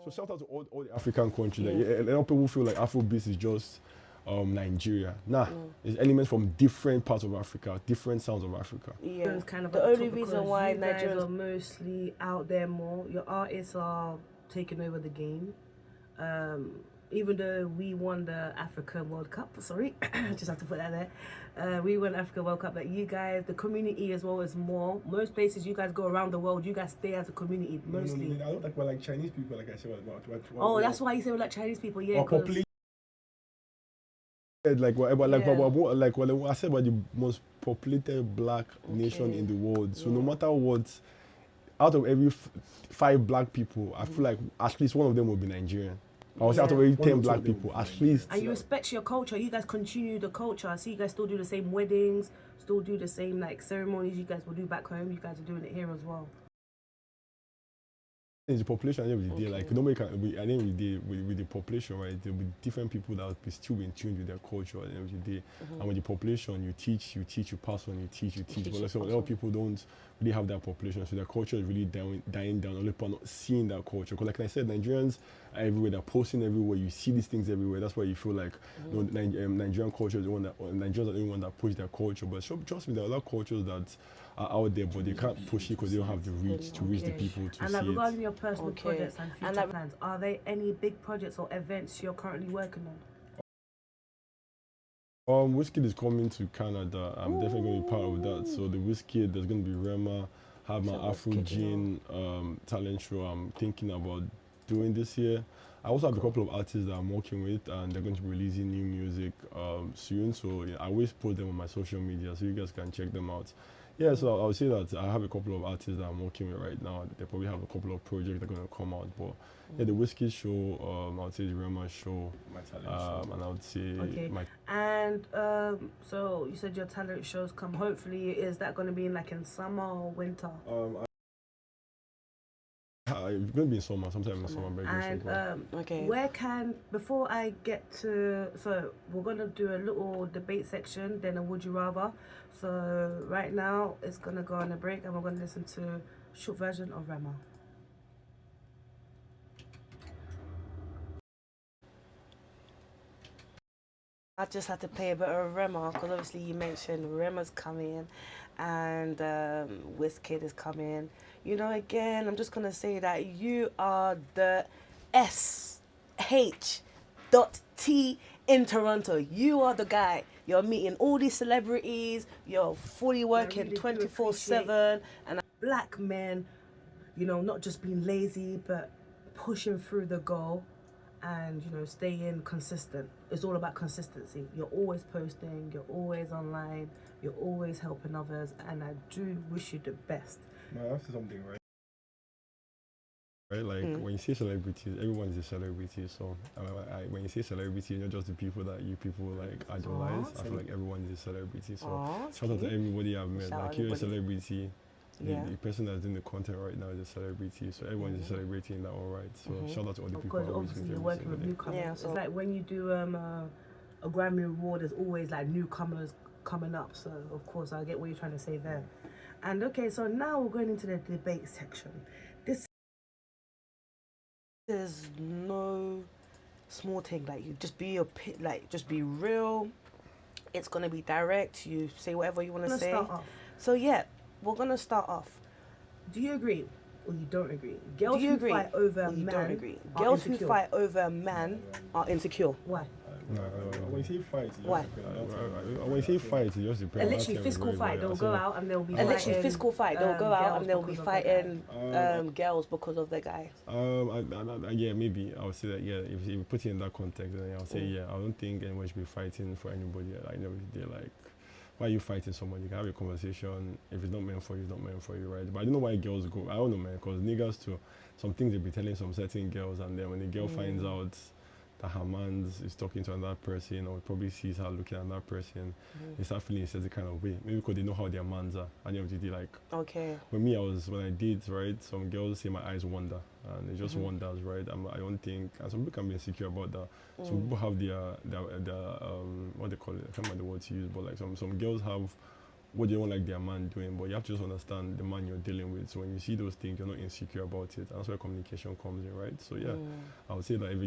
Speaker 2: So shout out to all the African countries. Like, a lot of people feel like Afrobeat is just Nigeria. Nah, it's elements from different parts of Africa, different sounds of Africa.
Speaker 3: Yeah, it's kind of
Speaker 1: the only reason why
Speaker 3: Nigerians are mostly out there more. Your artists are taking over the game. Even though we won the Africa World Cup, sorry, just have to put that there. We won Africa World Cup, but you guys, the community as well is more. Most places you guys go around the world, you guys stay as a community mostly.
Speaker 2: No, I don't like we're like Chinese people, like I said.
Speaker 3: That's why you say we're like Chinese people, yeah.
Speaker 2: Like whatever, like what I said about the most populated black nation in the world. So no matter what, out of every 5 black people, I feel like at least one of them will be Nigerian. I would say out of every 10 black people, at least.
Speaker 3: And you respect your culture. You guys continue the culture. I see you guys still do the same weddings, still do the same like ceremonies you guys will do back home. You guys are doing it here as well.
Speaker 2: It's the population at the end of the day. Like nobody can. At the end of the day, with the population, right? There'll be different people that will be still in tune with their culture at the end of the day. And with the population, you teach, you pass on, you teach. But like, so a lot of people don't really have that population, so their culture is really dying down. A lot of people are not seeing that culture. Because like I said, Nigerians are everywhere. They're posting everywhere. You see these things everywhere. That's why you feel like Nigerian culture is the one that Nigerians are the only one that push their culture. But trust me, there are a lot of cultures that are out there, but they can't push it because they don't have the reach to reach the people to see it.
Speaker 3: And regarding your personal projects and future plans, are there any big projects or events you're currently working on?
Speaker 2: Wizkid is coming to Canada. I'm definitely going to be part of that. So the Wizkid, there's going to be Rema, have my Afro Gene talent show I'm thinking about doing this year. I also have a couple of artists that I'm working with, and they're going to be releasing new music soon. So I always post them on my social media, so you guys can check them out. Yeah, so I would say that I have a couple of artists that I'm working with right now. They probably have a couple of projects that are going to come out. But yeah, the Wizkid show, I would say the Rema show, my talent show. And I would say my...
Speaker 3: And so you said your talent shows come. Hopefully, is that going to be in summer or winter?
Speaker 2: It's going to be in summer, sometime in summer.
Speaker 3: And where can, before I get to, so we're going to do a little debate section, then a would you rather. So right now it's going to go on a break and we're going to listen to a short version of Rema.
Speaker 1: I just had to play a bit of Rema because obviously you mentioned Rema's coming and Wizkid is coming. You know, again, I'm just gonna say that you are the SH.T in Toronto. You are the guy. You're meeting all these celebrities. You're fully working
Speaker 3: really do
Speaker 1: 24/7, and
Speaker 3: Black men, you know, not just being lazy, but pushing through the goal and, you know, staying consistent. It's all about consistency. You're always posting, you're always online, you're always helping others, and I do wish you the best.
Speaker 2: No, that's something, right? Right, like when you say celebrities, everyone is a celebrity. So when you say celebrity, not just the people that you people like idolize. I feel like everyone is a celebrity. So shout out to everybody I've met.
Speaker 1: Shout out
Speaker 2: Like you're a
Speaker 1: everybody.
Speaker 2: celebrity.
Speaker 1: Yeah.
Speaker 2: The person that's doing the content right now is a celebrity. So everyone is celebrating that, all right. So shout out to all the people.
Speaker 3: Because obviously you're working with newcomers.
Speaker 1: Yeah,
Speaker 3: It's
Speaker 1: so-
Speaker 3: like when you do a Grammy Award, there's always like newcomers coming up. So of course I get what you're trying to say there. And okay, so now we're going into the debate section. This
Speaker 1: There's no small thing. Like you just be your just be real. It's gonna be direct. You say whatever you want to
Speaker 3: Let's
Speaker 1: say.
Speaker 3: start off.
Speaker 1: So yeah, we're gonna start off.
Speaker 3: Do you agree or you don't agree? Girls
Speaker 1: Do you
Speaker 3: who
Speaker 1: agree?
Speaker 3: fight over
Speaker 1: Or
Speaker 3: a
Speaker 1: you
Speaker 3: man
Speaker 1: don't agree?
Speaker 3: are
Speaker 1: Girls who
Speaker 3: insecure.
Speaker 1: fight over a man are insecure.
Speaker 3: Why?
Speaker 2: When you say fight,
Speaker 1: Why?
Speaker 2: when you say fight, it just depends.
Speaker 3: Literally physical fight. They'll go out and they'll be
Speaker 1: And
Speaker 3: fighting.
Speaker 1: literally physical fight. They'll go out
Speaker 3: girls
Speaker 1: and they'll be
Speaker 3: because of their
Speaker 1: fighting girls because of their guys.
Speaker 2: Yeah, maybe I would say that. Yeah, if you put it in that context, then I'll say yeah. I don't think anyone should be fighting for anybody. I know they're like, why are you fighting someone? You can have a conversation. If it's not meant for you, it's not meant for you, right? But I don't know why girls go. I don't know, man, because niggas too. Some things they be telling some certain girls, and then when the girl finds out that her man is talking to another person, or probably sees her looking at another person, they start feeling a certain kind of way. Maybe because they know how their mans are. And you know, like,
Speaker 1: Okay.
Speaker 2: when I did, right, some girls say my eyes wander, and it just wonders, right? I don't think, and some people can be insecure about that. Some people have their what they call it, I can't remember the word to use, but like some girls have what they don't like their man doing, but you have to just understand the man you're dealing with. So when you see those things, you're not insecure about it. And that's where communication comes in, right? So yeah, I would say that if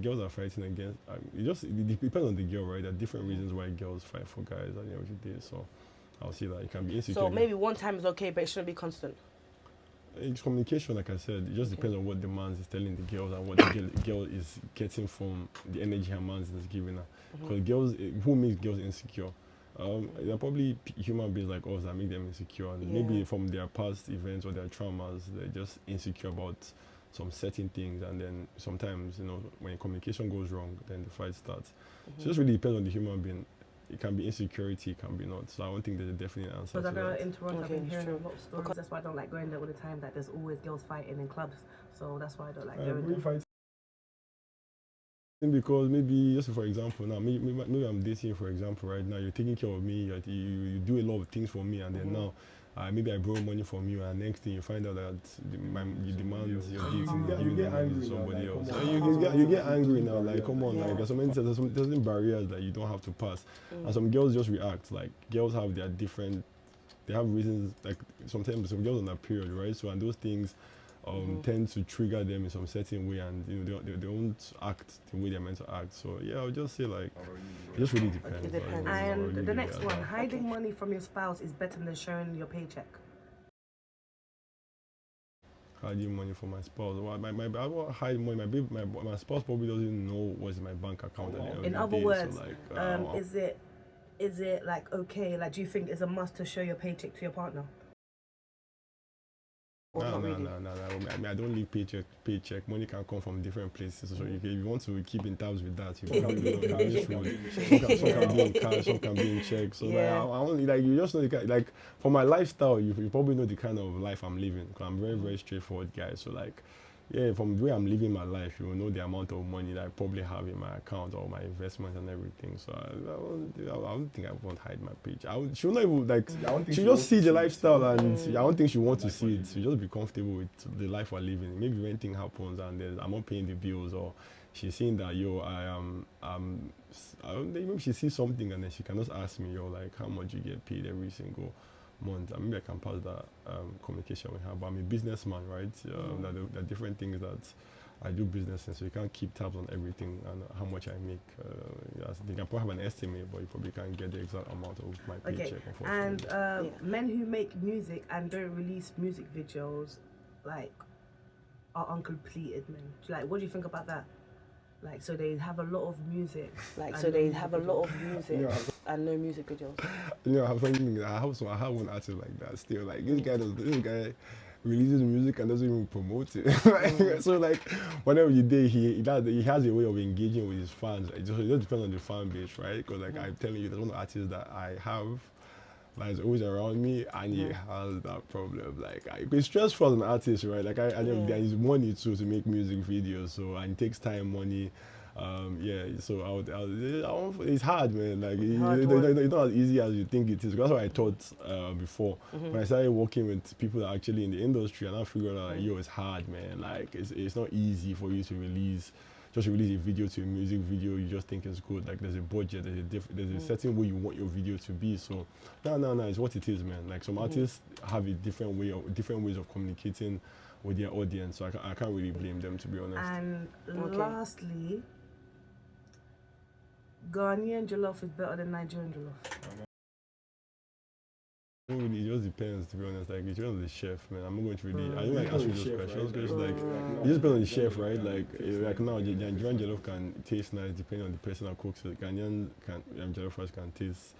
Speaker 2: girls are fighting against, it depends on the girl, right? There are different reasons why girls fight for guys at the end of the day. So I would say that it can be insecure.
Speaker 1: So maybe one time is okay, but it shouldn't be constant.
Speaker 2: It's communication, like I said. It just depends on what the man is telling the girls and what the girl is getting from the energy her man is giving her. Because girls, who makes girls insecure? They're probably human beings like us that make them insecure, and maybe from their past events or their traumas, they're just insecure about some certain things, and then sometimes, you know, when communication goes wrong, then the fight starts. So it just really depends on the human being. It can be insecurity, it can be not. So I don't think there's a definite answer
Speaker 3: Because
Speaker 2: to
Speaker 3: I know
Speaker 2: that.
Speaker 3: in Toronto I've
Speaker 1: Okay,
Speaker 3: been hearing
Speaker 1: true.
Speaker 3: a lot of stories. That's why I don't like going there all the time. That there's always girls fighting in clubs. So that's why I don't like going there.
Speaker 2: Because maybe, just for example, now maybe I'm dating you, for example, right now. You're taking care of me, you do a lot of things for me, and then now maybe I borrow money from you, and next thing you find out that the demands you're dating, you get angry to somebody else. You get angry now, like, come on, like, there's certain barriers that you don't have to pass. And some girls just react, like, girls have their different, they have reasons, like, sometimes some girls on that period, right? So, and those things tend to trigger them in some certain way, and you know they don't act the way they're meant to act. So yeah, I would just say like it just really depends.
Speaker 1: It depends.
Speaker 3: And the next one, hiding money from your spouse is better than showing your paycheck.
Speaker 2: Hiding money from my spouse. Well, I won't hide money. My spouse probably doesn't know what's in my bank account.
Speaker 3: In other words, is it like okay? Like, do you think it's a must to show your paycheck to your partner?
Speaker 2: No. I mean, I don't live paycheck. Money can come from different places. So if you want to keep in tabs with that, you can be on cash road. Some can be in cash, some can be in check. So like, I only, like, you just know the kind, like, for my lifestyle, you probably know the kind of life I'm living. Because I'm very, very straightforward guy. So like, yeah, from the way I'm living my life, you will know the amount of money that I probably have in my account or my investments and everything. So I don't think I won't hide my page. She'll not even, like, she'll just see the lifestyle, and I don't think she wants to see it. She'll just be comfortable with the life we're living. Maybe when anything happens and then I'm not paying the bills, or she's seeing that, I don't think, maybe she sees something and then she can just ask me, like, how much you get paid every single month, and maybe I can pass that communication with her. But I'm a businessman, right? There are different things that I do business, and so you can't keep tabs on everything and how much I make. I think I probably have an estimate, but you probably can't get the exact amount of my paycheck, unfortunately.
Speaker 3: And men who make music and don't release music videos, like, are uncompleted men. Like, what do you think about that? Like, so they have a lot of music.
Speaker 1: Like,
Speaker 3: and
Speaker 1: so
Speaker 3: no
Speaker 1: they
Speaker 3: music
Speaker 1: have a
Speaker 3: videos.
Speaker 1: lot of music and no music videos.
Speaker 2: You know, I have one artist like that still. Like this guy releases music and doesn't even promote it. Like, so like whenever you did, he has a way of engaging with his fans. It just depends on the fan base, right? Because like I'm telling you, there's one artist that I have that is always around me, and he has that problem. Like it's stressful as an artist, right? Like I know there is money too to make music videos, so and it takes time, money. So it's hard, man. Like it's not as easy as you think it is. That's what I thought before. When I started working with people that are actually in the industry, and I figured out, like, yo, it's hard, man. Like it's not easy for you to release a video to a music video. You just think it's good. Like there's a budget, there's a certain way you want your video to be. So no, it's what it is, man. Like some artists have a different ways of communicating with their audience. So I can't really blame them, to be honest.
Speaker 3: And lastly, Ghanaian jollof is better than Nigerian jollof.
Speaker 2: It just depends, to be honest. Like, it depends on the chef, man. I'm not going to really. I don't like answering those questions because, like, it just depends on the chef, right? Like now, the Nigerian jollof can taste nice depending on the person that cooks it. Ghanaian jollof rice can taste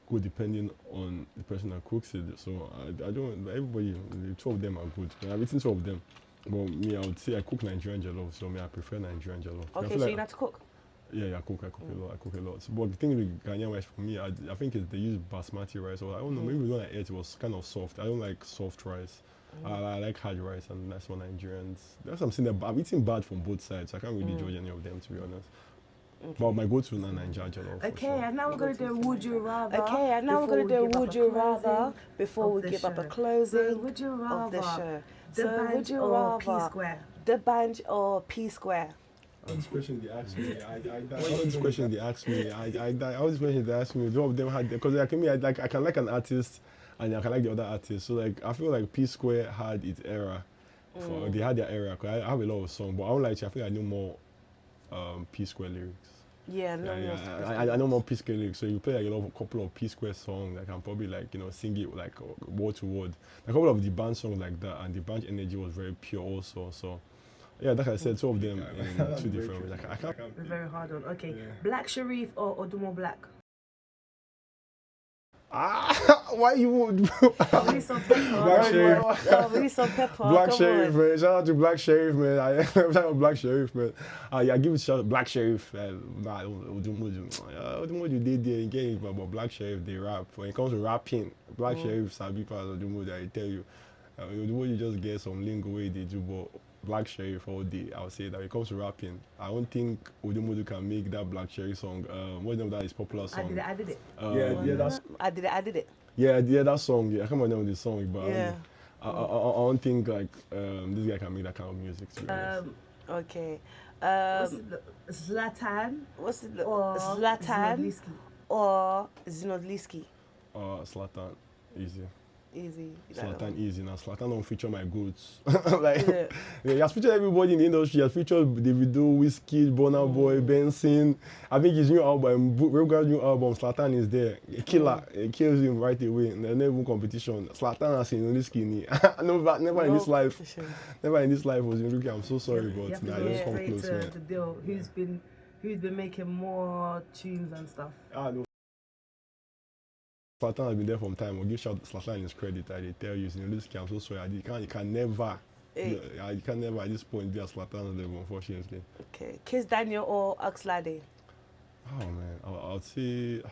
Speaker 2: good depending on the person that cooks it. So I don't. Everybody, the two of them are good. I've eaten two of them, but me, I would say I cook Nigerian jollof. So me, I prefer Nigerian jollof.
Speaker 1: Okay, so you know how to cook.
Speaker 2: Yeah, I cook a lot. So, but the thing with Ghanaian rice for me, I think they use basmati rice. Or I don't know, maybe when I ate it was kind of soft. I don't like soft rice. I like hard rice, and that's what Nigerians. That's what I'm saying. I'm eating bad from both sides. So I can't really judge any of them, to be honest. But my go-to is Nigerian jollof.
Speaker 3: Okay,
Speaker 2: sure.
Speaker 3: and now we're going to do Would You Rather.
Speaker 1: Okay, and now we're going to do Would You Rather before we give up a closing
Speaker 3: So, would you rather
Speaker 1: of the show.
Speaker 3: the
Speaker 1: So
Speaker 3: band
Speaker 1: would you
Speaker 3: or P
Speaker 1: rather
Speaker 3: Square?
Speaker 1: the band or P Square?
Speaker 2: All these questions they ask me, all these questions they ask me, all these questions they ask me, two of them had, because I can like an artist and I can like the other artist. So like I feel like P Square had its era. They had their era. Cause I have a lot of songs, but I don't like. I think I know more P Square lyrics.
Speaker 1: Yeah, no,
Speaker 2: I know more P Square lyrics. So you play like a couple of P Square songs, I can probably like sing it like word to word. A couple of the band songs like that, and the band energy was very pure also. So. Yeah, like I said, two of them in two different ways. I can't.
Speaker 3: It's a very hard one. Okay, Black Sharif or Odumo Black?
Speaker 2: Why you?
Speaker 3: Probably some pepper.
Speaker 2: Black Sharif.
Speaker 1: Oh, we need some pepper.
Speaker 2: Black
Speaker 1: Come
Speaker 2: Sharif,
Speaker 1: on.
Speaker 2: man. Shout out to Black Sharif, man. Shout out to Black Sharif, man. Yeah, give it shout out Black Sharif. Nah, Odumo you did there again, but Black Sharif they rap. When it comes to rapping, Black Sharif sabi pass Odumo. I tell you, Odumo you just get some lingo way they do, but Black Sharif all day. I'll say that when it comes to rapping, I don't think Odumodu can make that Black Sharif song. What's the name of that his popular song?
Speaker 3: I did it.
Speaker 2: That's
Speaker 1: I did it.
Speaker 2: yeah, that song. Yeah, I can't remember the song, but
Speaker 1: Yeah.
Speaker 2: I don't think like this guy can make that kind of music. To be honest.
Speaker 1: Okay.
Speaker 3: Zlatan
Speaker 1: What's the
Speaker 3: or
Speaker 1: Zlatan
Speaker 3: Zinodlisky?
Speaker 1: or Zinodlisky?
Speaker 2: Zlatan, easy.
Speaker 1: Easy. You like that
Speaker 2: Zlatan
Speaker 1: one?
Speaker 2: easy now. Zlatan don't feature my goods. Like
Speaker 1: Yeah.
Speaker 2: he has featured everybody in the industry. He has featured Davido, Whiskey, Burna Boy, Benson. I think his new album, Regar's new album, Zlatan is there. A killer. It kills him right away. There's no even competition. Zlatan has seen only skinny. Never in this life.
Speaker 1: Competition.
Speaker 2: Never in this life was in I'm so sorry,
Speaker 3: You
Speaker 2: but
Speaker 3: have to
Speaker 2: nah,
Speaker 3: go
Speaker 2: just come
Speaker 3: straight
Speaker 2: close,
Speaker 3: to
Speaker 2: man.
Speaker 3: the deal. Who's been making more tunes and stuff?
Speaker 2: No. Zlatan has been there from time. I'll give shout Zlatan his credit. I tell you, I'm so sorry. You can never.
Speaker 1: Hey.
Speaker 2: You can never at this point be at Zlatan's level, unfortunately.
Speaker 1: Okay. Kiss Daniel or Oxlade?
Speaker 2: Oh man, I'll say.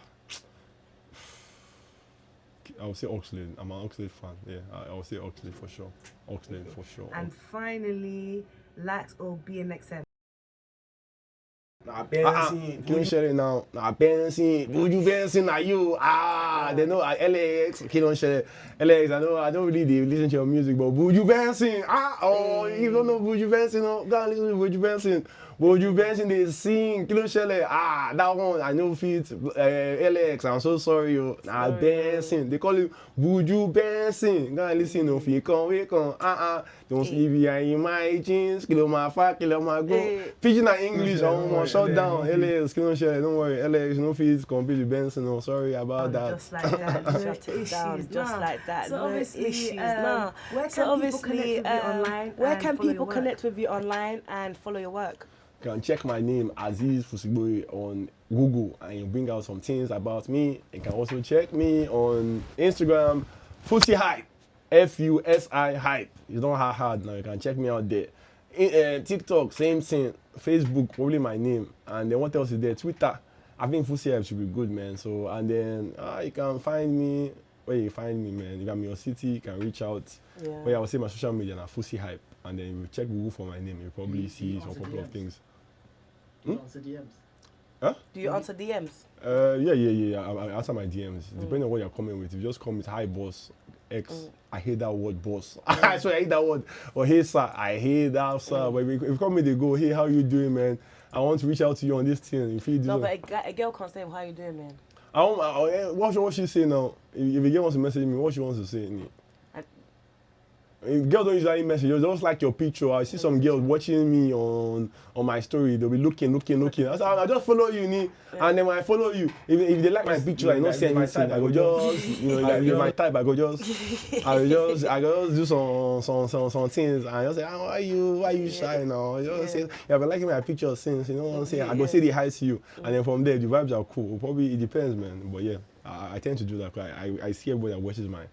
Speaker 2: I would say Oxlade. I'm an Oxlade fan. Yeah, I would say Oxlade for sure. Oxlade for sure.
Speaker 3: And finally, Lax or BNXM?
Speaker 2: Nah, Benson. Can you share it now? Nah, Benson. Would you Benson? Are you? They know LAX. He don't share it. LAX. I don't really listen to your music, but would you Benson? You don't know Would you Benson? No, go and listen to Would you Benson. Buju Benson they sing, Kilo Shele, that one I know fit, Alex, I'm so sorry, Benson. They call him Buju Benson. Go and listen, if you come, don't see behind my jeans, Kilo my fat, Kilo my go. Pidgin and English, shut down, Alex, Kilo Shele, don't worry, Alex, no fit, compete with Benson, no, sorry about that.
Speaker 3: Just like that,
Speaker 1: Shut it down, just like that.
Speaker 3: So obviously, where
Speaker 1: can people connect with you online and follow your work?
Speaker 2: You can check my name Aziz Fusi on Google and you bring out some things about me. You can also check me on Instagram, Fusi Hype, Fusi Hype. You don't have hard now. You can check me out there. TikTok, same thing. Facebook, probably my name. And then what else is there? Twitter. I think Fusi Hype should be good, man. So and then you can find me. Where you find me, man? If I'm in your city, you can reach out.
Speaker 1: Yeah.
Speaker 2: Where I will say my social media na Fusi Hype, and then you check Google for my name. You probably see some couple of things.
Speaker 4: Answer DMs.
Speaker 2: Huh?
Speaker 1: Do you answer DMs?
Speaker 2: Yeah. I answer my DMs. Depending on what you're coming with. If you just come with hi boss, X, I hate that word boss. I swear I hate that word. Or hey sir, I hate that sir. But if you come with they go, hey, how you doing, man? I want to reach out to you on this thing. If you do
Speaker 1: No, but a girl can't say how you doing, man.
Speaker 2: What she say now? If a girl wants to message me, what she wants to say? Girls don't usually message. They just like your picture. I see some girls watching me on my story. They'll be looking. I just follow you, and then when I follow you, if they like my picture, I don't say anything. I go just, like my type. I go just do some things, and I just say, why you shy now? You just say, I've been liking my picture since. You know what I'm saying? I go say the hi to you, and then from there the vibes are cool. Probably it depends, man. But yeah, I tend to do that. I see everybody that watches my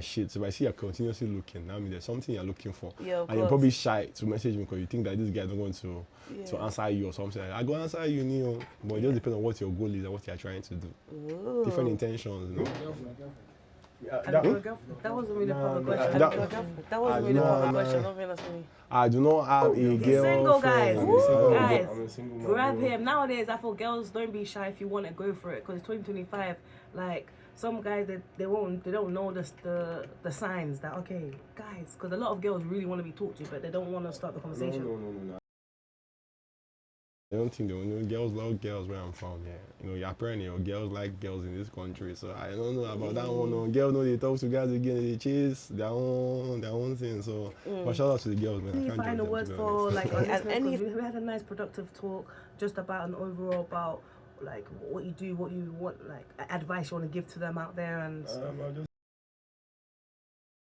Speaker 2: shit. So if I see you're continuously looking, that means there's something you're looking for.
Speaker 1: Yeah,
Speaker 2: and you're probably shy to message me because you think that this guy don't want to answer you or something. I go answer you, Neo. But it just depends on what your goal is and what you're trying to do.
Speaker 1: Ooh.
Speaker 2: Different intentions, you know.
Speaker 3: That wasn't really a proper question.
Speaker 1: That wasn't really a proper question. Don't think that's me.
Speaker 2: I do not have a girlfriend.
Speaker 3: Single guys. Guys,
Speaker 4: I'm a single man.
Speaker 3: grab him. Nowadays, I thought girls don't be shy if you want to go for it because it's 2025. Like some guys, they don't know the signs that okay, guys, because a lot of girls really want to be talked to, but they don't want to start the conversation.
Speaker 4: No.
Speaker 2: I don't think girls love girls where I'm from. Yeah, you know, apparently girls like girls in this country. So I don't know about that one. No, girls know they talk to guys again, they chase their own thing. So, but shout out to the girls, man.
Speaker 3: Any final words for like our listeners? We had a nice productive talk just about an overall about like what you do, what you want, like advice you want to give to them out there and stuff.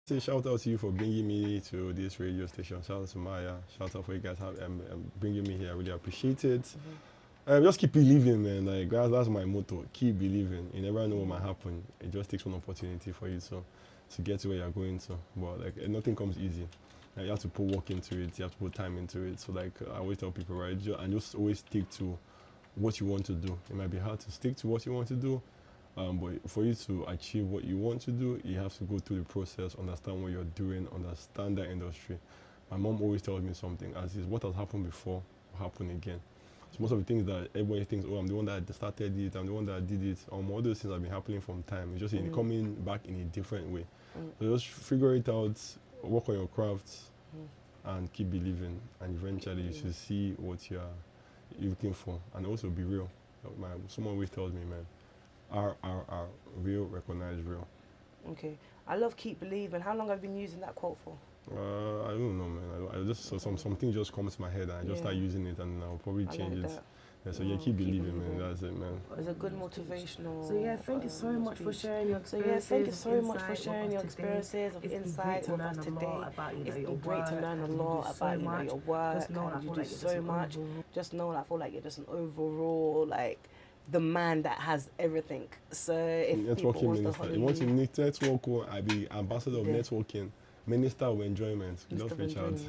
Speaker 2: Say shout out to you for bringing me to this radio station. Shout out to Maya. Shout out for you guys bringing me here. I really appreciate it. Just keep believing, man. Like that's my motto. Keep believing. You never know what might happen. It just takes one opportunity for you to get to where you're going to. But like nothing comes easy. Like, you have to put work into it. You have to put time into it. So like I always tell people, right? Just always stick to what you want to do. It might be hard to stick to what you want to do. But for you to achieve what you want to do, you have to go through the process, understand what you're doing, understand that industry. My mom always tells me something, as is what has happened before will happen again. So most of the things that everybody thinks, oh, I'm the one that started it, I'm the one that did it, all those things have been happening from time. It's just coming back in a different way. So just figure it out, work on your crafts, and keep believing. And eventually you should see what you're looking for. And also be real. Someone always tells me, man, real, recognize real.
Speaker 1: Okay. I love keep believing. How long have you been using that quote for?
Speaker 2: I don't know, man. I just something just comes to my head and I just start using it and I'll probably change it. Yeah, so keep believing, man. That's it, man.
Speaker 1: It's a good motivational.
Speaker 3: So thank you so much for sharing your experiences.
Speaker 1: Thank you so much for sharing your experiences of insight with us today. It's been great to learn a lot about your work. And you do so much. Just know I feel like you're just an overall like the man that has everything. So if
Speaker 2: networking minister, you want to network, I be ambassador of networking, minister of enjoyment. Just reach out.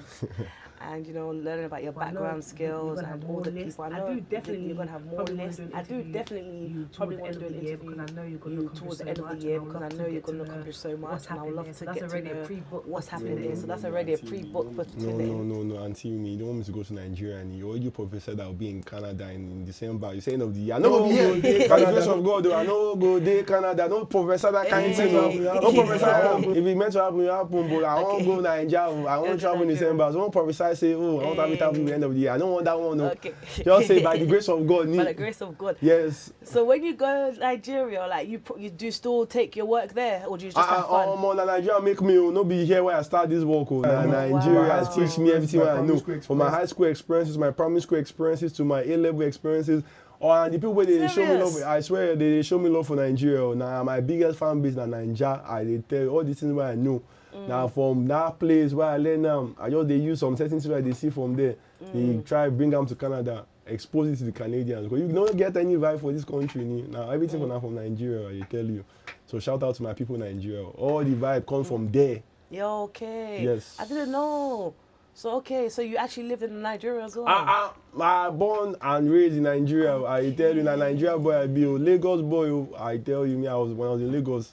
Speaker 1: And learning about your background skills and all the people. I know you're gonna have more lists. I do definitely probably want to do an interview because I know you're gonna towards the end of the year because I know you're gonna accomplish so much and I would love to get to know what's happening there. So that's already a pre-book for today.
Speaker 2: No, Auntie, you don't want me to go to Nigeria and you already professor that will be in Canada in December. You say end of the year. I know go there. By the grace of God, I know go there Canada. No professor that kind of thing. No professor. If it meant to happen, it happen. But I want to go Nigeria. I want to travel in December. So I want to prophesy, say, oh, I want to have it happen at the end of the year. I don't want that one. No.
Speaker 1: Okay.
Speaker 2: Just say by the grace of God.
Speaker 1: By the grace of God.
Speaker 2: Yes.
Speaker 1: So when you go to Nigeria, like you do still take your work there, or do you just have fun?
Speaker 2: Nigeria make me no be here where I start this work. Nigeria teach me everything I know. From my high school experiences, my primary school experiences, to my A-level experiences. And the people where they show me love, I swear they show me love for Nigeria. Now my biggest fan base is Nigeria. I tell you all these things where I know. Now from that place where I learn them, I just they use some certain things where they see from there. They try bring them to Canada, expose it to the Canadians. Because you don't get any vibe for this country. Now everything from Nigeria, I tell you. So shout out to my people in Nigeria. All the vibe comes from there.
Speaker 1: Yeah, okay.
Speaker 2: Yes.
Speaker 1: I didn't know. So okay, so you actually lived in Nigeria as well?
Speaker 2: I born and raised in Nigeria. Okay. I tell you, Nigeria boy I be Lagos boy. I tell you, when I was in Lagos,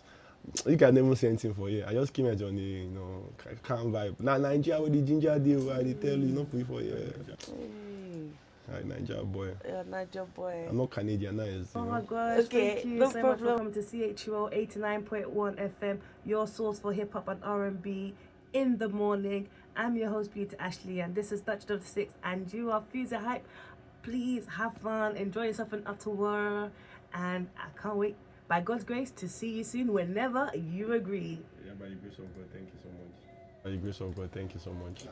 Speaker 2: you can never say anything for you. I just came here on the calm vibe. Now Nigeria with the ginger deal, I tell you, not put for you. Nigeria boy.
Speaker 1: Yeah, Nigeria boy.
Speaker 2: I'm not Canadian, nice.
Speaker 3: Oh my gosh,
Speaker 1: okay,
Speaker 3: thank you
Speaker 1: no
Speaker 3: so
Speaker 1: problem.
Speaker 3: much for coming to CHUO 89.1 FM, your source for hip hop and R&B in the morning. I'm your host, Beauty Ashley, and this is Duchess, and you are Fusi Hype. Please have fun, enjoy yourself in Ottawa, and I can't wait, by God's grace, to see you soon whenever you agree.
Speaker 2: Yeah, by the grace of God, thank you so much. By the grace of God, thank you so much.